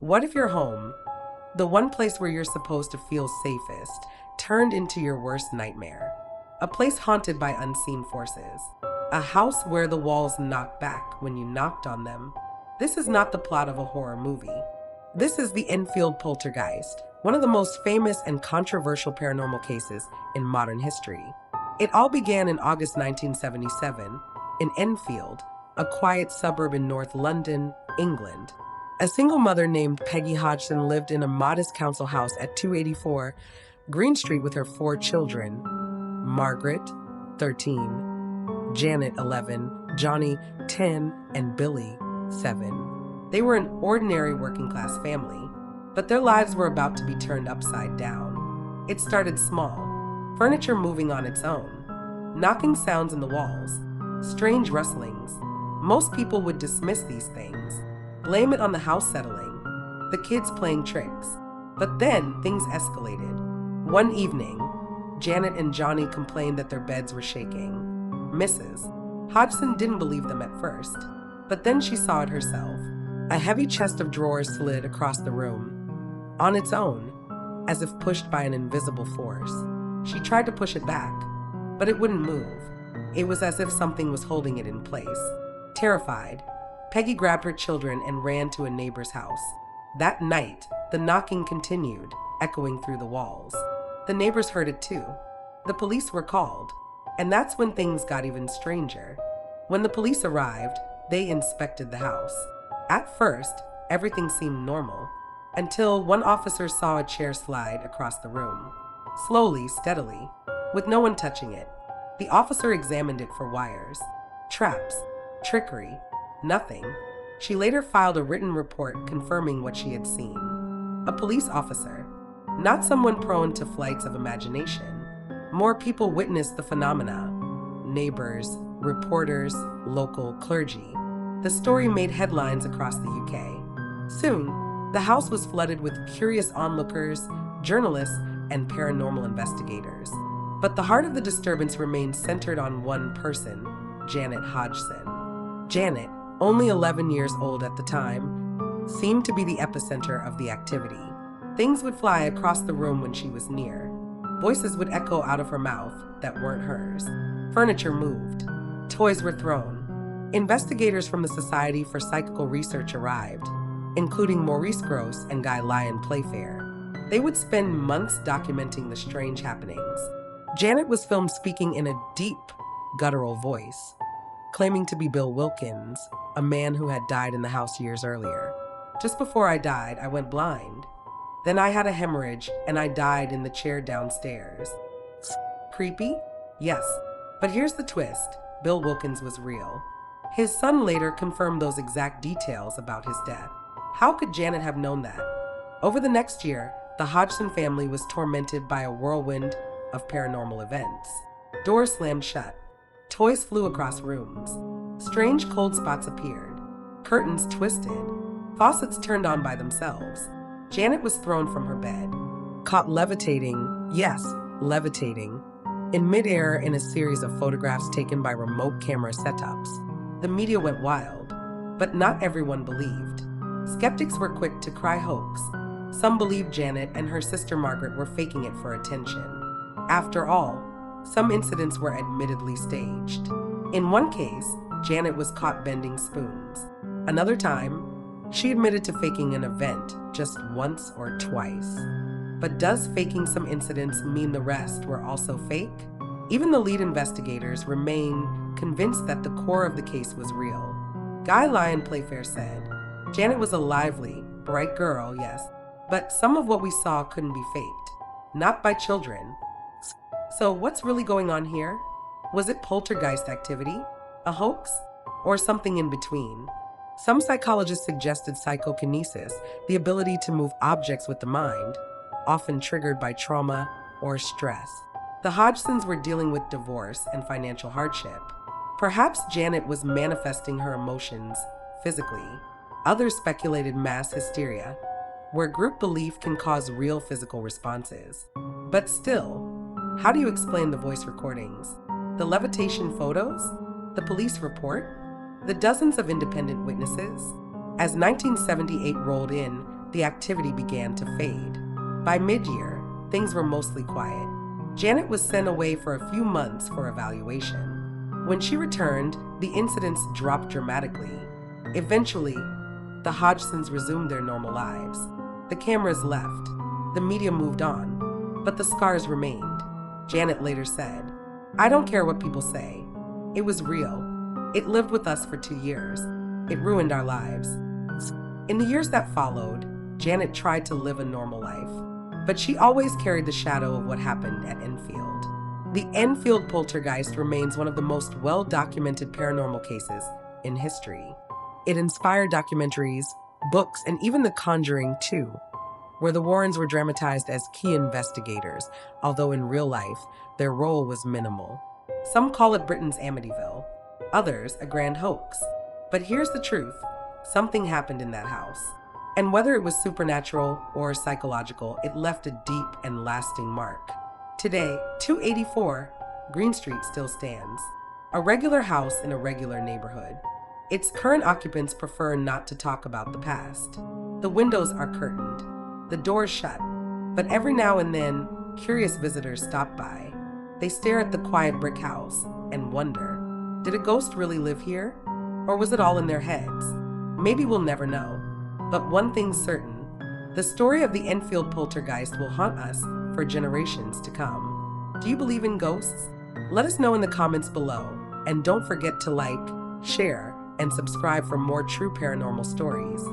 What if your home, the one place where you're supposed to feel safest, turned into your worst nightmare? A place haunted by unseen forces. A house where the walls knocked back when you knocked on them. This is not the plot of a horror movie. This is the Enfield Poltergeist, one of the most famous and controversial paranormal cases in modern history. It all began in August 1977 in Enfield, a quiet suburb in North London, England. A single mother named Peggy Hodgson lived in a modest council house at 284 Green Street with her 4 children: Margaret, 13, Janet, 11, Johnny, 10, and Billy, 7. They were an ordinary working-class family, but their lives were about to be turned upside down. It started small, furniture moving on its own, knocking sounds in the walls, strange rustlings. Most people would dismiss these things, blame it on the house settling, the kids playing tricks. But then things escalated. One evening, Janet and Johnny complained that their beds were shaking. Mrs. Hodgson didn't believe them at first, but then she saw it herself. A heavy chest of drawers slid across the room, on its own, as if pushed by an invisible force. She tried to push it back, but it wouldn't move. It was as if something was holding it in place. Terrified, Peggy grabbed her children and ran to a neighbor's house. That night, the knocking continued, echoing through the walls. The neighbors heard it too. The police were called, and that's when things got even stranger. When the police arrived, they inspected the house. At first, everything seemed normal, until one officer saw a chair slide across the room. Slowly, steadily, with no one touching it. The officer examined it for wires, traps, trickery, nothing. She later filed a written report confirming what she had seen. A police officer, not someone prone to flights of imagination. More people witnessed the phenomena: neighbors, reporters, local clergy. The story made headlines across the UK. Soon, the house was flooded with curious onlookers, journalists, and paranormal investigators. But the heart of the disturbance remained centered on one person, Janet Hodgson. Janet, only 11 years old at the time, seemed to be the epicenter of the activity. Things would fly across the room when she was near. Voices would echo out of her mouth that weren't hers. Furniture moved. Toys were thrown. Investigators from the Society for Psychical Research arrived, including Maurice Grosse and Guy Lyon Playfair. They would spend months documenting the strange happenings. Janet was filmed speaking in a deep, guttural voice, claiming to be Bill Wilkins, a man who had died in the house years earlier. "Just before I died, I went blind. Then I had a hemorrhage and I died in the chair downstairs." Creepy? Yes, but here's the twist. Bill Wilkins was real. His son later confirmed those exact details about his death. How could Janet have known that? Over the next year, the Hodgson family was tormented by a whirlwind of paranormal events. Doors slammed shut. Toys flew across rooms. Strange cold spots appeared. Curtains twisted. Faucets turned on by themselves. Janet was thrown from her bed, caught levitating, yes, levitating, in midair in a series of photographs taken by remote camera setups. The media went wild, but not everyone believed. Skeptics were quick to cry hoax. Some believed Janet and her sister Margaret were faking it for attention. After all, some incidents were admittedly staged. In one case, Janet was caught bending spoons. Another time, she admitted to faking an event just once or twice. But does faking some incidents mean the rest were also fake? Even the lead investigators remain convinced that the core of the case was real. Guy Lyon Playfair said, "Janet was a lively, bright girl, yes, but some of what we saw couldn't be faked. Not by children." So what's really going on here? Was it poltergeist activity, a hoax, or something in between? Some psychologists suggested psychokinesis, the ability to move objects with the mind, often triggered by trauma or stress. The Hodgsons were dealing with divorce and financial hardship. Perhaps Janet was manifesting her emotions physically. Others speculated mass hysteria, where group belief can cause real physical responses. But still, how do you explain the voice recordings, the levitation photos, the police report, the dozens of independent witnesses? As 1978 rolled in, the activity began to fade. By mid-year, things were mostly quiet. Janet was sent away for a few months for evaluation. When she returned, the incidents dropped dramatically. Eventually, the Hodgsons resumed their normal lives. The cameras left. The media moved on. But the scars remained. Janet later said, "I don't care what people say. It was real. It lived with us for 2 years. It ruined our lives." In the years that followed, Janet tried to live a normal life, but she always carried the shadow of what happened at Enfield. The Enfield Poltergeist remains one of the most well-documented paranormal cases in history. It inspired documentaries, books, and even The Conjuring 2, where the Warrens were dramatized as key investigators, although in real life, their role was minimal. Some call it Britain's Amityville, others a grand hoax. But here's the truth. Something happened in that house. And whether it was supernatural or psychological, it left a deep and lasting mark. Today, 284 Green Street still stands, a regular house in a regular neighborhood. Its current occupants prefer not to talk about the past. The windows are curtained, the doors shut, but every now and then, curious visitors stop by. They stare at the quiet brick house and wonder, did a ghost really live here? Or was it all in their heads? Maybe we'll never know. But one thing's certain, the story of the Enfield Poltergeist will haunt us for generations to come. Do you believe in ghosts? Let us know in the comments below. And don't forget to like, share, and subscribe for more true paranormal stories.